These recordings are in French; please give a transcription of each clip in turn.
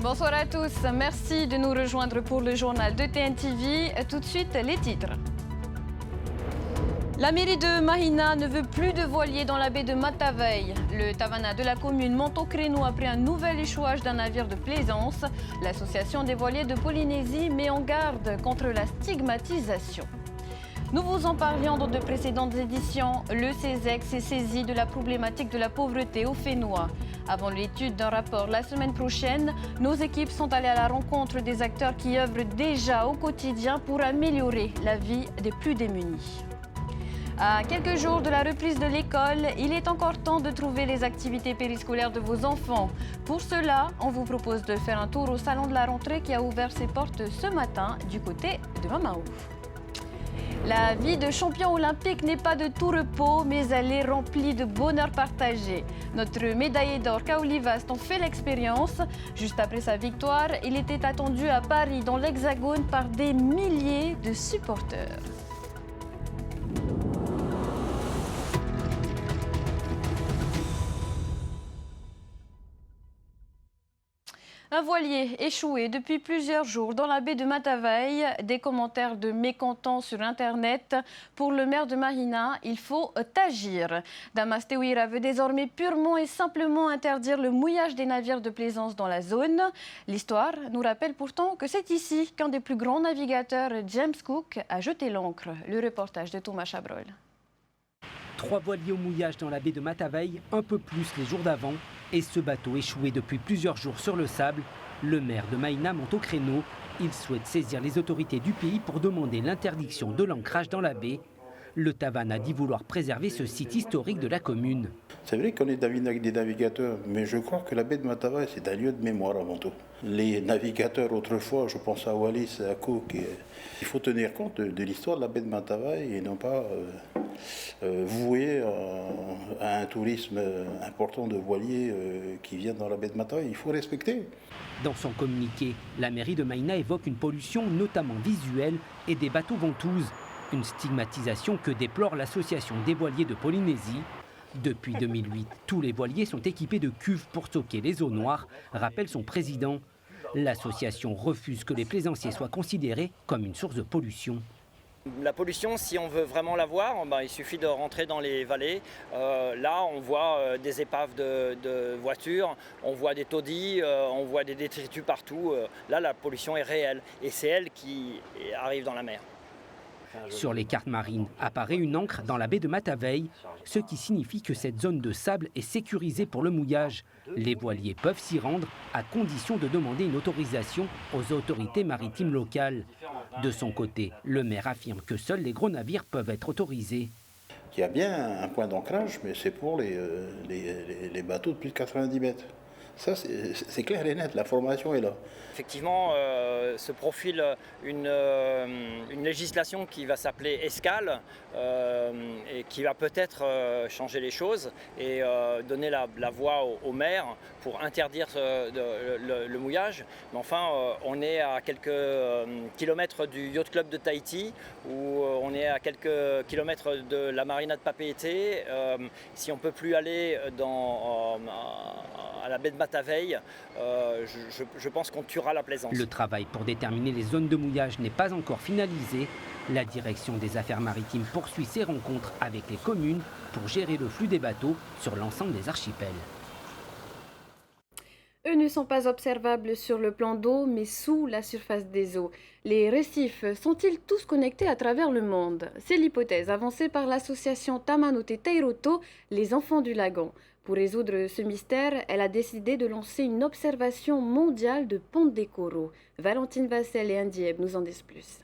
Bonsoir à tous, merci de nous rejoindre pour le journal de TNTV. Tout de suite, les titres. La mairie de Mahina ne veut plus de voiliers dans la baie de Matavai. Le Tavana de la commune monte au créneau après un nouvel échouage d'un navire de plaisance. L'association des voiliers de Polynésie met en garde contre la stigmatisation. Nous vous en parlions dans de précédentes éditions. Le CESEC s'est saisi de la problématique de la pauvreté au Fénois. Avant l'étude d'un rapport la semaine prochaine, nos équipes sont allées à la rencontre des acteurs qui œuvrent déjà au quotidien pour améliorer la vie des plus démunis. À quelques jours de la reprise de l'école, il est encore temps de trouver les activités périscolaires de vos enfants. Pour cela, on vous propose de faire un tour au salon de la rentrée qui a ouvert ses portes ce matin du côté de Mamaou. La vie de champion olympique n'est pas de tout repos, mais elle est remplie de bonheur partagé. Notre médaillé d'or Kaoli Vast en fait l'expérience. Juste après sa victoire, il était attendu à Paris, dans l'Hexagone, par des milliers de supporters. Un voilier échoué depuis plusieurs jours dans la baie de Matavai. Des commentaires de mécontents sur Internet. Pour le maire de Mahina, il faut agir. Damas Tewira veut désormais purement et simplement interdire le mouillage des navires de plaisance dans la zone. L'histoire nous rappelle pourtant que c'est ici qu'un des plus grands navigateurs, James Cook, a jeté l'ancre. Le reportage de Thomas Chabrol. 3 voiliers au mouillage dans la baie de Matavai, un peu plus les jours d'avant. Et ce bateau échoué depuis plusieurs jours sur le sable, le maire de Mahina monte au créneau. Il souhaite saisir les autorités du pays pour demander l'interdiction de l'ancrage dans la baie. Le Tavana dit vouloir préserver ce site historique de la commune. C'est vrai qu'on est des navigateurs, mais je crois que la baie de Matavai, c'est un lieu de mémoire avant tout. Les navigateurs autrefois, je pense à Wallis, à Cook, il faut tenir compte de l'histoire de la baie de Matavai et non pas vouer à un tourisme important de voiliers qui viennent dans la baie de Matavai. Il faut respecter. Dans son communiqué, la mairie de Mahina évoque une pollution notamment visuelle et des bateaux ventouses. Une stigmatisation que déplore l'association des voiliers de Polynésie. Depuis 2008, tous les voiliers sont équipés de cuves pour stocker les eaux noires, rappelle son président. L'association refuse que les plaisanciers soient considérés comme une source de pollution. La pollution, si on veut vraiment la voir, il suffit de rentrer dans les vallées. Là, on voit des épaves de voitures, on voit des taudis, on voit des détritus partout. Là, la pollution est réelle et c'est elle qui arrive dans la mer. Sur les cartes marines apparaît une ancre dans la baie de Matavai, ce qui signifie que cette zone de sable est sécurisée pour le mouillage. Les voiliers peuvent s'y rendre à condition de demander une autorisation aux autorités maritimes locales. De son côté, le maire affirme que seuls les gros navires peuvent être autorisés. Il y a bien un point d'ancrage, mais c'est pour les bateaux de plus de 90 mètres. Ça, c'est clair et net, la formation est là. Effectivement, se profile une législation qui va s'appeler escale et qui va peut-être changer les choses et donner la voie au maire pour interdire le mouillage. Mais enfin, on est à quelques kilomètres du Yacht Club de Tahiti, où on est à quelques kilomètres de la marina de Papeete. Si on ne peut plus aller à la baie de Matavai, je pense qu'on tuera la plaisance. Le travail pour déterminer les zones de mouillage n'est pas encore finalisé. La direction des affaires maritimes poursuit ses rencontres avec les communes pour gérer le flux des bateaux sur l'ensemble des archipels. Eux ne sont pas observables sur le plan d'eau, mais sous la surface des eaux. Les récifs sont-ils tous connectés à travers le monde? C'est l'hypothèse avancée par l'association Tamanote Teiroto, les enfants du lagon. Pour résoudre ce mystère, elle a décidé de lancer une observation mondiale de pente des coraux. Valentine Vassel et Indieb nous en disent plus.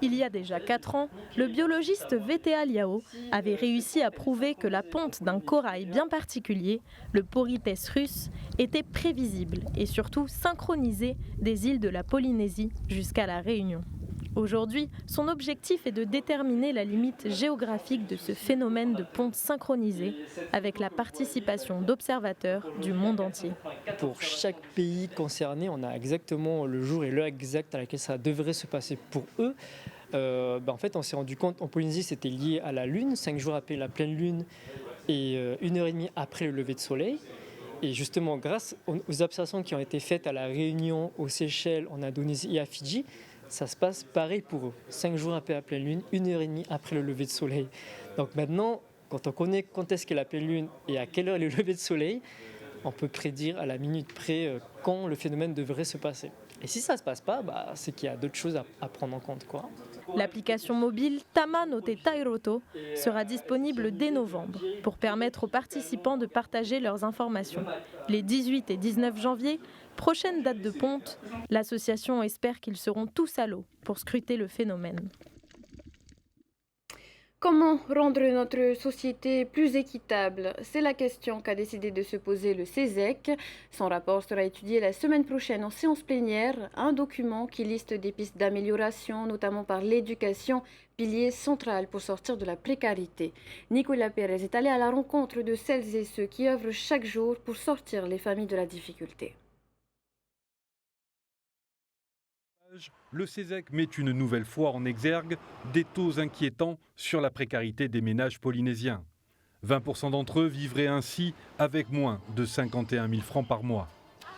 Il y a déjà 4 ans, le biologiste VTA Liao avait réussi à prouver que la ponte d'un corail bien particulier, le Porites russe, était prévisible et surtout synchronisée des îles de la Polynésie jusqu'à la Réunion. Aujourd'hui, son objectif est de déterminer la limite géographique de ce phénomène de ponte synchronisée avec la participation d'observateurs du monde entier. Pour chaque pays concerné, on a exactement le jour et l'heure exacte à laquelle ça devrait se passer pour eux. En fait, on s'est rendu compte en Polynésie, c'était lié à la Lune, 5 jours après la pleine Lune et 1h30 après le lever de soleil. Et justement, grâce aux observations qui ont été faites à La Réunion, aux Seychelles, en Indonésie et à Fidji, ça se passe pareil pour eux. 5 jours après la pleine lune, 1h30 après le lever de soleil. Donc maintenant, quand on connaît quand est-ce qu'est la pleine lune et à quelle heure est le lever de soleil, on peut prédire à la minute près quand le phénomène devrait se passer. Et si ça ne se passe pas, c'est qu'il y a d'autres choses à prendre en compte, quoi. L'application mobile Tama no Te Tairoto sera disponible dès novembre pour permettre aux participants de partager leurs informations. Les 18 et 19 janvier, prochaine date de ponte, l'association espère qu'ils seront tous à l'eau pour scruter le phénomène. Comment rendre notre société plus équitable? C'est la question qu'a décidé de se poser le CESEC. Son rapport sera étudié la semaine prochaine en séance plénière. Un document qui liste des pistes d'amélioration, notamment par l'éducation, pilier central pour sortir de la précarité. Nicolas Pérez est allé à la rencontre de celles et ceux qui œuvrent chaque jour pour sortir les familles de la difficulté. Le CESEC met une nouvelle fois en exergue des taux inquiétants sur la précarité des ménages polynésiens. 20% d'entre eux vivraient ainsi avec moins de 51 000 francs par mois.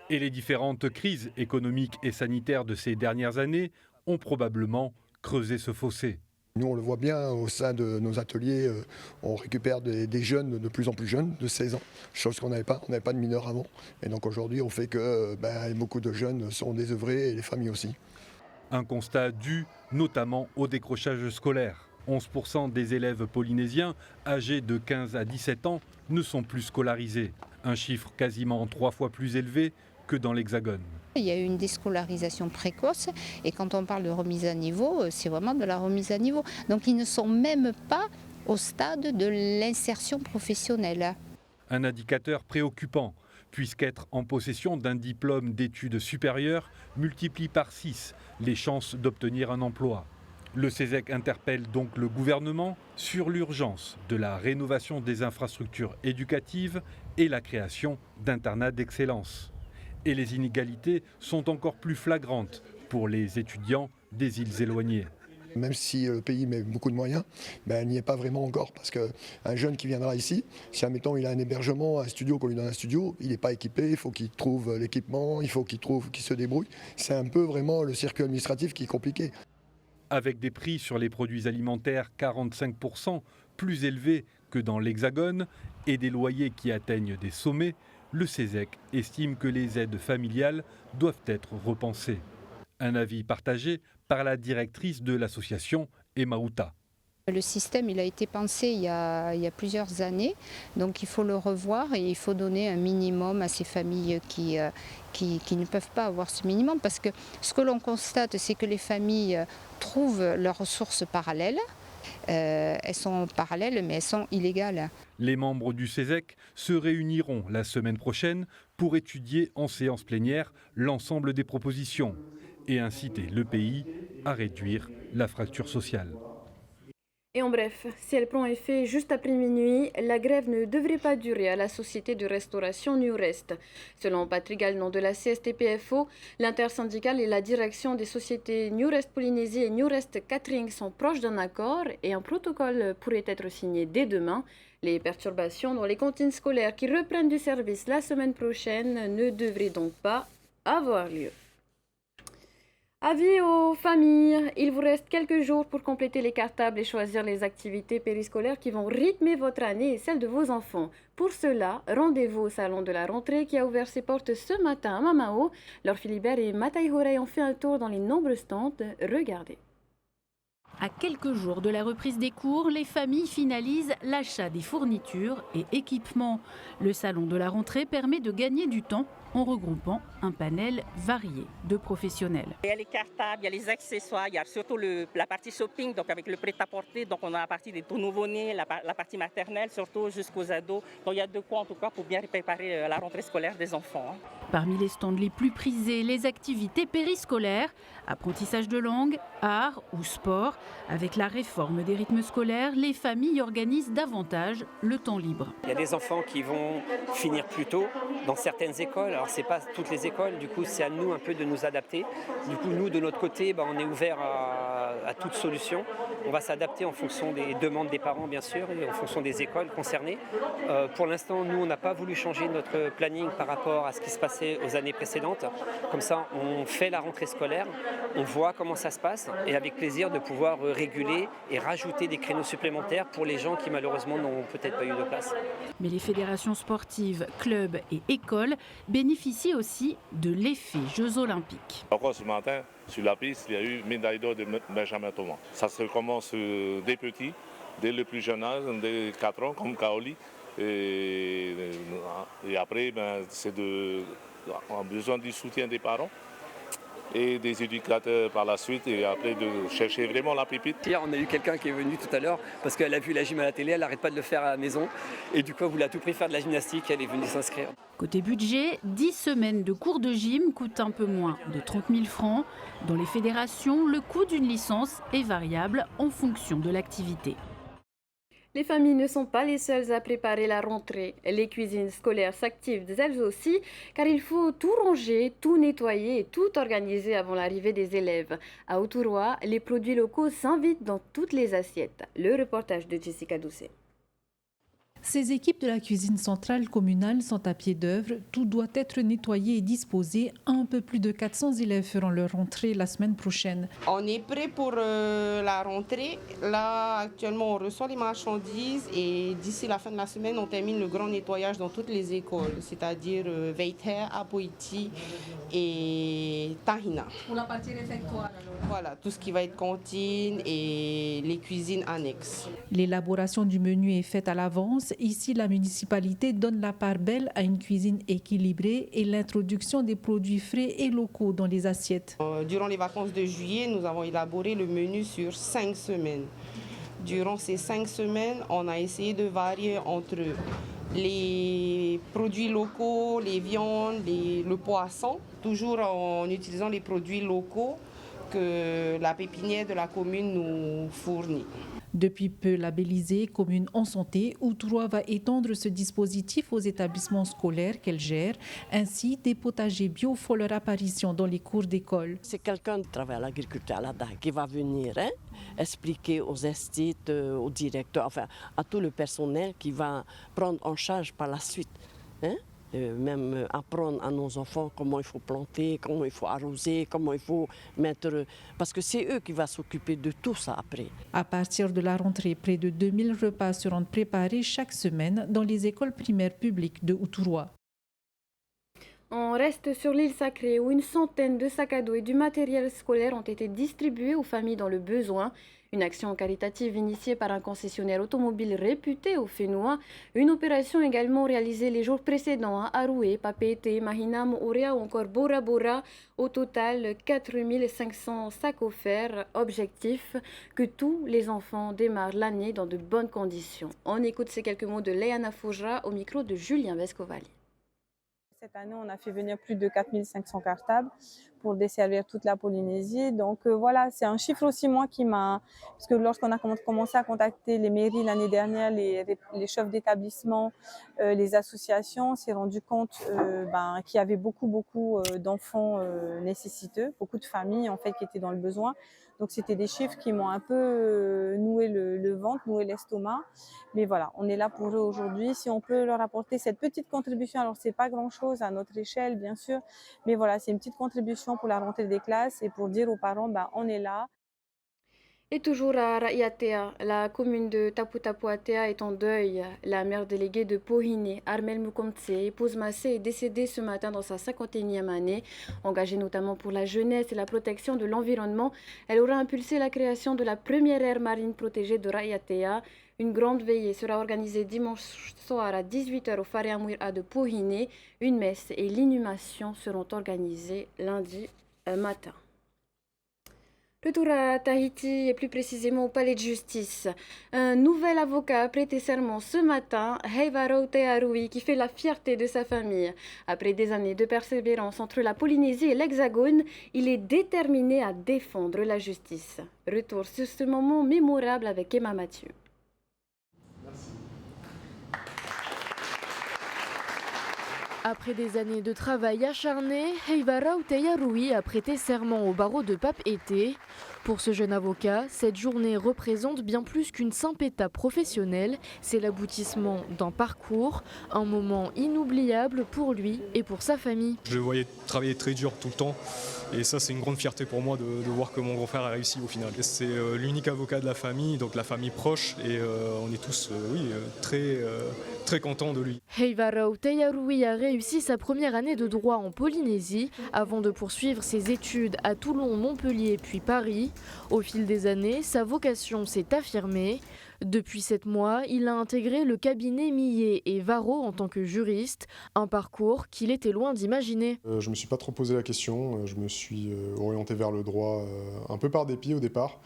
Et les différentes crises économiques et sanitaires de ces dernières années ont probablement creusé ce fossé. Nous, on le voit bien au sein de nos ateliers, on récupère des jeunes de plus en plus jeunes, de 16 ans, chose qu'on n'avait pas. On n'avait pas de mineurs avant. Et donc aujourd'hui, on fait que beaucoup de jeunes sont désœuvrés et les familles aussi. Un constat dû notamment au décrochage scolaire. 11% des élèves polynésiens âgés de 15 à 17 ans ne sont plus scolarisés. Un chiffre quasiment 3 fois plus élevé que dans l'Hexagone. Il y a eu une déscolarisation précoce et quand on parle de remise à niveau, c'est vraiment de la remise à niveau. Donc ils ne sont même pas au stade de l'insertion professionnelle. Un indicateur préoccupant, puisqu'être en possession d'un diplôme d'études supérieures multiplie par 6 les chances d'obtenir un emploi. Le CESEC interpelle donc le gouvernement sur l'urgence de la rénovation des infrastructures éducatives et la création d'internats d'excellence. Et les inégalités sont encore plus flagrantes pour les étudiants des îles éloignées. Même si le pays met beaucoup de moyens, il n'y est pas vraiment encore. Parce qu'un jeune qui viendra ici, si admettons il a un hébergement, un studio, qu'on lui donne un studio, il n'est pas équipé, il faut qu'il trouve l'équipement, il faut qu'il se débrouille. C'est un peu vraiment le circuit administratif qui est compliqué. Avec des prix sur les produits alimentaires 45% plus élevés que dans l'Hexagone et des loyers qui atteignent des sommets, le CESEC estime que les aides familiales doivent être repensées. Un avis partagé par la directrice de l'association, Emma Outa. Le système il a été pensé il y a plusieurs années, donc il faut le revoir et il faut donner un minimum à ces familles qui ne peuvent pas avoir ce minimum. Parce que ce que l'on constate, c'est que les familles trouvent leurs ressources parallèles. Elles sont parallèles, mais elles sont illégales. Les membres du CESEC se réuniront la semaine prochaine pour étudier en séance plénière l'ensemble des propositions et inciter le pays à réduire la fracture sociale. Et en bref, si elle prend effet juste après minuit, la grève ne devrait pas durer à la société de restauration Newrest. Selon Patrick Gallon de la CSTPFO, l'intersyndicale et la direction des sociétés Newrest Polynésie et Newrest Catering sont proches d'un accord et un protocole pourrait être signé dès demain. Les perturbations dans les cantines scolaires qui reprennent du service la semaine prochaine ne devraient donc pas avoir lieu. Avis aux familles, il vous reste quelques jours pour compléter les cartables et choisir les activités périscolaires qui vont rythmer votre année et celle de vos enfants. Pour cela, rendez-vous au salon de la rentrée qui a ouvert ses portes ce matin à Mamao. Laure Philibert et Matai Horei ont fait un tour dans les nombreux stands. Regardez. À quelques jours de la reprise des cours, les familles finalisent l'achat des fournitures et équipements. Le salon de la rentrée permet de gagner du temps en regroupant un panel varié de professionnels. Il y a les cartables, il y a les accessoires, il y a surtout la partie shopping, donc avec le prêt-à-porter. Donc on a la partie des tout nouveau-nés, la partie maternelle, surtout jusqu'aux ados. Donc il y a de quoi en tout cas pour bien préparer la rentrée scolaire des enfants. Parmi les stands les plus prisés, les activités périscolaires, apprentissage de langue, art ou sport. Avec la réforme des rythmes scolaires, les familles organisent davantage le temps libre. Il y a des enfants qui vont finir plus tôt dans certaines écoles. Alors c'est pas toutes les écoles, du coup c'est à nous un peu de nous adapter. Du coup nous de notre côté, on est ouvert à toute solution. On va s'adapter en fonction des demandes des parents, bien sûr, et en fonction des écoles concernées. Pour l'instant, nous, on n'a pas voulu changer notre planning par rapport à ce qui se passait aux années précédentes. Comme ça, on fait la rentrée scolaire, on voit comment ça se passe, et avec plaisir de pouvoir réguler et rajouter des créneaux supplémentaires pour les gens qui, malheureusement, n'ont peut-être pas eu de place. Mais les fédérations sportives, clubs et écoles bénéficient aussi de l'effet Jeux Olympiques. Encore ce matin, sur la piste, il y a eu médaille d'or de Benjamin Thomas. Ça se commence dès petit, dès le plus jeune âge, dès 4 ans, comme Kaoli. Et après, on a besoin du soutien des parents et des éducateurs par la suite, et après de chercher vraiment la pépite. Hier, on a eu quelqu'un qui est venu tout à l'heure parce qu'elle a vu la gym à la télé, elle n'arrête pas de le faire à la maison et du coup elle voulait à tout prix faire de la gymnastique, elle est venue s'inscrire. Côté budget, 10 semaines de cours de gym coûtent un peu moins de 30 000 francs. Dans les fédérations, le coût d'une licence est variable en fonction de l'activité. Les familles ne sont pas les seules à préparer la rentrée. Les cuisines scolaires s'activent elles aussi, car il faut tout ranger, tout nettoyer et tout organiser avant l'arrivée des élèves. À Outouroi, les produits locaux s'invitent dans toutes les assiettes. Le reportage de Jessica Doucet. Ces équipes de la cuisine centrale communale sont à pied d'œuvre. Tout doit être nettoyé et disposé. Un peu plus de 400 élèves feront leur rentrée la semaine prochaine. On est prêt pour la rentrée. Là, actuellement, on reçoit les marchandises et d'ici la fin de la semaine, on termine le grand nettoyage dans toutes les écoles, c'est-à-dire Veither, Apoiti et Tahina. Pour la partie réfectoire alors. Voilà, tout ce qui va être cantine et les cuisines annexes. L'élaboration du menu est faite à l'avance. Ici, la municipalité donne la part belle à une cuisine équilibrée et l'introduction des produits frais et locaux dans les assiettes. Durant les vacances de juillet, nous avons élaboré le menu sur 5 semaines. Durant ces 5 semaines, on a essayé de varier entre les produits locaux, les viandes, le poisson, toujours en utilisant les produits locaux que la pépinière de la commune nous fournit. Depuis peu labellisée commune en santé, Outouroi va étendre ce dispositif aux établissements scolaires qu'elle gère. Ainsi, des potagers bio font leur apparition dans les cours d'école. C'est quelqu'un qui travaille à l'agriculture là-dedans qui va venir expliquer aux estites, aux directeurs, enfin à tout le personnel qui va prendre en charge par la suite. Même apprendre à nos enfants comment il faut planter, comment il faut arroser, comment il faut mettre... Parce que c'est eux qui vont s'occuper de tout ça après. À partir de la rentrée, près de 2000 repas seront préparés chaque semaine dans les écoles primaires publiques de Outouroi. On reste sur l'île Sacrée où une centaine de sacs à dos et du matériel scolaire ont été distribués aux familles dans le besoin. Une action caritative initiée par un concessionnaire automobile réputé au Fénois. Une opération également réalisée les jours précédents à Aroué, Papeete, Mahina, Moorea ou encore Bora Bora. Au total, 4500 sacs offerts. Objectif, que tous les enfants démarrent l'année dans de bonnes conditions. On écoute ces quelques mots de Léana Foujra au micro de Julien Vescovali. Cette année, on a fait venir plus de 4500 cartables pour desservir toute la Polynésie. Donc voilà, c'est un chiffre aussi moi qui m'a... Parce que lorsqu'on a commencé à contacter les mairies l'année dernière, les chefs d'établissement, les associations, on s'est rendu compte qu'il y avait beaucoup d'enfants nécessiteux, beaucoup de familles en fait qui étaient dans le besoin. Donc c'était des chiffres qui m'ont un peu noué le ventre, noué l'estomac. Mais voilà, on est là pour eux aujourd'hui. Si on peut leur apporter cette petite contribution, alors c'est pas grand-chose à notre échelle bien sûr, mais voilà, c'est une petite contribution pour la rentrée des classes et pour dire aux parents, on est là. Et toujours à Raiatea, la commune de Tapu-Tapu-Atea est en deuil. La maire déléguée de Pohine, Armel Mukomtse, épouse Massé, est décédée ce matin dans sa 51e année. Engagée notamment pour la jeunesse et la protection de l'environnement, elle aura impulsé la création de la première aire marine protégée de Raiatea. Une grande veillée sera organisée dimanche soir à 18h au Whareamuira de Pohine. Une messe et l'inhumation seront organisées lundi matin. Retour à Tahiti et plus précisément au palais de justice. Un nouvel avocat a prêté serment ce matin, Heivarau Te Arui, qui fait la fierté de sa famille. Après des années de persévérance entre la Polynésie et l'Hexagone, il est déterminé à défendre la justice. Retour sur ce moment mémorable avec Emma Mathieu. Après des années de travail acharné, Heivarau Te Arui a prêté serment au barreau de Papeete. Pour ce jeune avocat, cette journée représente bien plus qu'une simple étape professionnelle. C'est l'aboutissement d'un parcours, un moment inoubliable pour lui et pour sa famille. Je le voyais travailler très dur tout le temps et ça c'est une grande fierté pour moi de voir que mon grand frère a réussi au final. C'est l'unique avocat de la famille, donc la famille proche et on est tous très contents de lui. Heivarau Teiarui a réussi sa première année de droit en Polynésie avant de poursuivre ses études à Toulon, Montpellier puis Paris. Au fil des années, sa vocation s'est affirmée. Depuis 7 mois, il a intégré le cabinet Millet et Varro en tant que juriste, un parcours qu'il était loin d'imaginer. Je ne me suis pas trop posé la question, je me suis orienté vers le droit un peu par dépit au départ.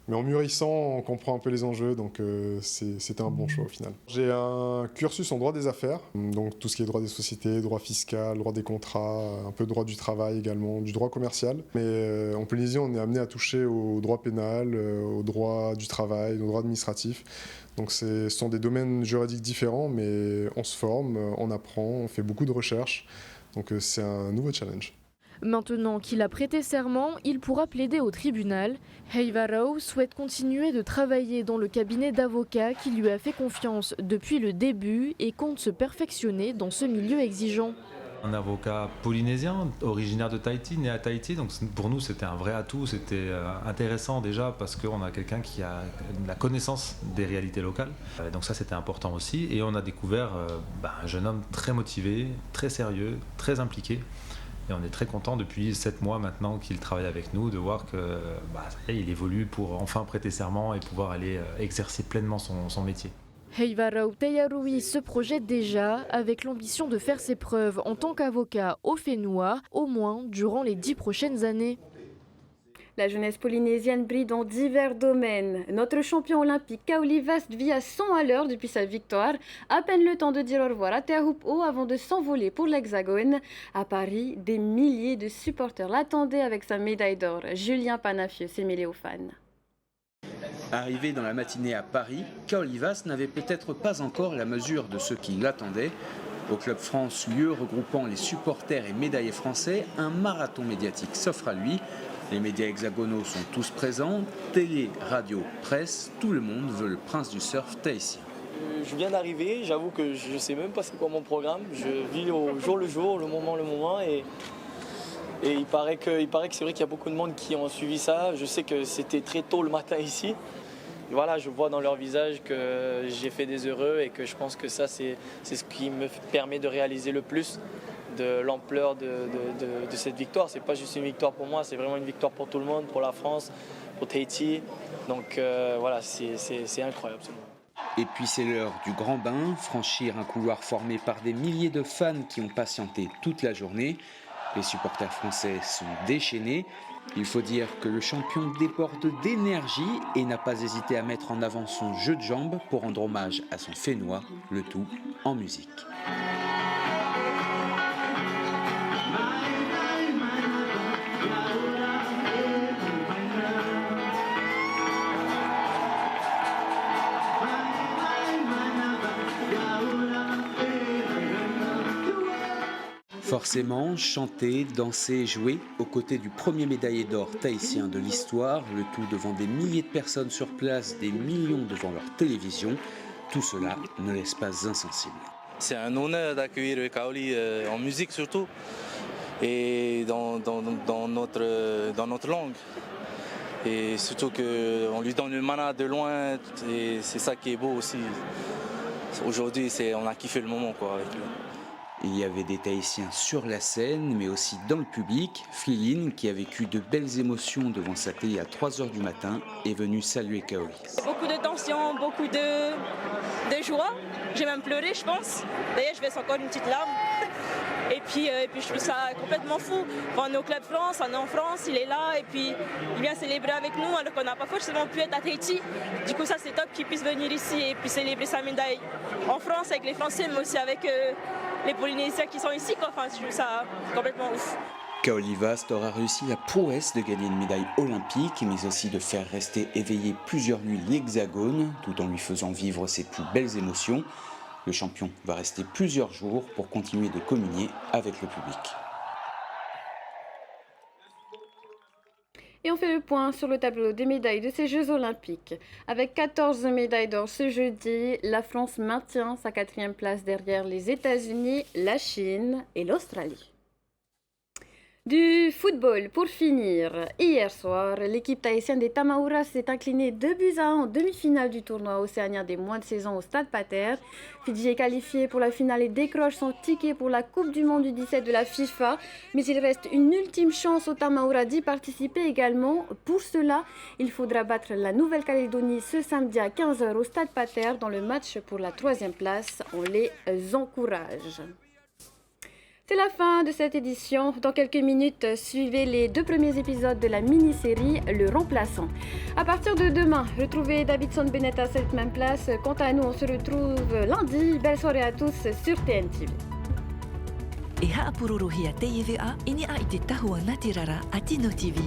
Mais en mûrissant, on comprend un peu les enjeux, donc c'était un bon choix au final. J'ai un cursus en droit des affaires, donc tout ce qui est droit des sociétés, droit fiscal, droit des contrats, un peu de droit du travail également, du droit commercial. Mais en Polynésie, on est amené à toucher au droit pénal, au droit du travail, au droit administratif. Donc ce sont des domaines juridiques différents, mais on se forme, on apprend, on fait beaucoup de recherches. Donc c'est un nouveau challenge. Maintenant qu'il a prêté serment, il pourra plaider au tribunal. Heivarau souhaite continuer de travailler dans le cabinet d'avocats qui lui a fait confiance depuis le début et compte se perfectionner dans ce milieu exigeant. Un avocat polynésien, originaire de Tahiti, né à Tahiti, donc pour nous c'était un vrai atout, c'était intéressant déjà parce qu'on a quelqu'un qui a la connaissance des réalités locales, donc ça c'était important aussi, et on a découvert un jeune homme très motivé, très sérieux, très impliqué. Et on est très content depuis 7 mois maintenant qu'il travaille avec nous de voir que il évolue pour enfin prêter serment et pouvoir aller exercer pleinement son métier. Heivarau Teiarui se projette déjà avec l'ambition de faire ses preuves en tant qu'avocat au Fénois, au moins durant les 10 prochaines années. La jeunesse polynésienne brille dans divers domaines. Notre champion olympique Kaoli Vast vit à 100 à l'heure depuis sa victoire. À peine le temps de dire au revoir à Te Ahupu'o avant de s'envoler pour l'Hexagone. À Paris, des milliers de supporters l'attendaient avec sa médaille d'or. Julien Panafieux s'est mêlé aux fans. Arrivé dans la matinée à Paris, Kaoli Vast n'avait peut-être pas encore la mesure de ce qui l'attendait. Au Club France, lieu regroupant les supporters et médaillés français, un marathon médiatique s'offre à lui. Les médias hexagonaux sont tous présents, télé, radio, presse, tout le monde veut le prince du surf tahitien. Je viens d'arriver, j'avoue que je ne sais même pas c'est quoi mon programme, je vis au jour le jour, le moment et il paraît que c'est vrai qu'il y a beaucoup de monde qui ont suivi ça. Je sais que c'était très tôt le matin ici. Et voilà, je vois dans leur visage que j'ai fait des heureux et que je pense que ça c'est ce qui me permet de réaliser le plus de l'ampleur de cette victoire. C'est pas juste une victoire pour moi, c'est vraiment une victoire pour tout le monde, pour la France, pour Tahiti. Donc voilà, c'est incroyable. Et puis c'est l'heure du grand bain, franchir un couloir formé par des milliers de fans qui ont patienté toute la journée. Les supporters français sont déchaînés. Il faut dire que le champion déborde d'énergie et n'a pas hésité à mettre en avant son jeu de jambes pour rendre hommage à son Fénois, le tout en musique. Forcément, chanter, danser, jouer aux côtés du premier médaillé d'or tahitien de l'histoire, le tout devant des milliers de personnes sur place, des millions devant leur télévision, tout cela ne laisse pas insensible. C'est un honneur d'accueillir Kaoli en musique surtout et dans notre langue. Et surtout qu'on lui donne une mana de loin et c'est ça qui est beau aussi. Aujourd'hui, on a kiffé le moment avec lui. Il y avait des Tahitiens sur la scène, mais aussi dans le public. Fliline, qui a vécu de belles émotions devant sa télé à 3h du matin, est venue saluer Kaoli. Beaucoup de tension, beaucoup de joie. J'ai même pleuré, je pense. D'ailleurs, je verse encore une petite larme. Et puis je trouve ça complètement fou. Enfin, on est au Club France, on est en France, il est là et puis il vient célébrer avec nous alors qu'on n'a pas forcément pu être à Tahiti. Du coup, ça c'est top qu'il puisse venir ici et puis célébrer sa médaille en France avec les Français, mais aussi avec les Polynésiens qui sont ici. Enfin, je trouve ça complètement ouf. Kaoli Vast aura réussi la prouesse de gagner une médaille olympique, mais aussi de faire rester éveillé plusieurs nuits l'Hexagone, tout en lui faisant vivre ses plus belles émotions. Le champion va rester plusieurs jours pour continuer de communier avec le public. Et on fait le point sur le tableau des médailles de ces Jeux Olympiques. Avec 14 médailles d'or ce jeudi, la France maintient sa 4e place derrière les États-Unis, la Chine et l'Australie. Du football pour finir. Hier soir, l'équipe tahitienne des Tamahuras s'est inclinée 2-1 en demi-finale du tournoi océanien des moins de 16 ans au Stade Pater. Fidji est qualifié pour la finale et décroche son ticket pour la Coupe du Monde du 17 de la FIFA. Mais il reste une ultime chance aux Tamahuras d'y participer également. Pour cela, il faudra battre la Nouvelle-Calédonie ce samedi à 15h au Stade Pater dans le match pour la 3e place. On les encourage. C'est la fin de cette édition. Dans quelques minutes, suivez les 2 premiers épisodes de la mini-série Le Remplaçant. À partir de demain, retrouvez Davidson Bennett à cette même place. Quant à nous, on se retrouve lundi. Belle soirée à tous sur TNTV. E haapururuhia te iwi a ini a i te tahua natirara a Tino TV.